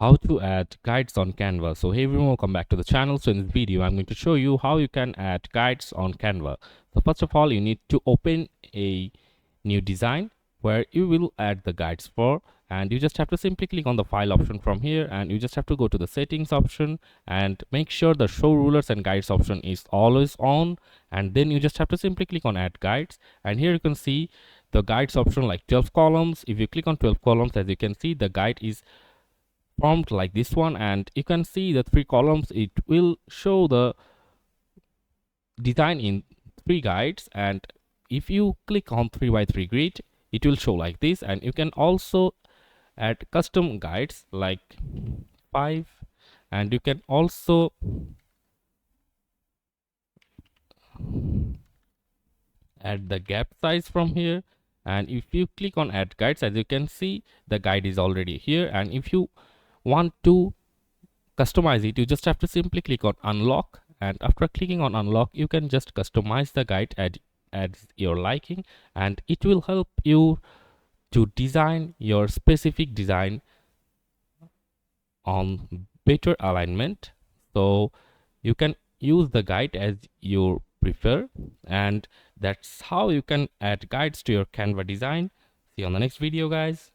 How to add guides on Canva. So hey everyone, welcome back to the channel. So in this video I'm going to show you how you can add guides on Canva. So first of all, you need to open a new design where you will add the guides for, and you just have to simply click on the file option from here, and you just have to go to the settings option and make sure the show rulers and guides option is always on, and then you just have to simply click on add guides. And here you can see the guides option like 12 columns. If you click on 12 columns, as you can see, the guide is formed like this one, and you can see the 3 columns. It will show the design in 3 guides, and if you click on 3 by 3 grid, it will show like this. And you can also add custom guides like 5, and you can also add the gap size from here. And if you click on add guides, as you can see, the guide is already here. And if you want to customize it, you just have to simply click on unlock, and after clicking on unlock, you can just customize the guide as your liking, and it will help you to design your specific design on better alignment. So you can use the guide as you prefer, and that's how you can add guides to your Canva design. See you on the next video, guys.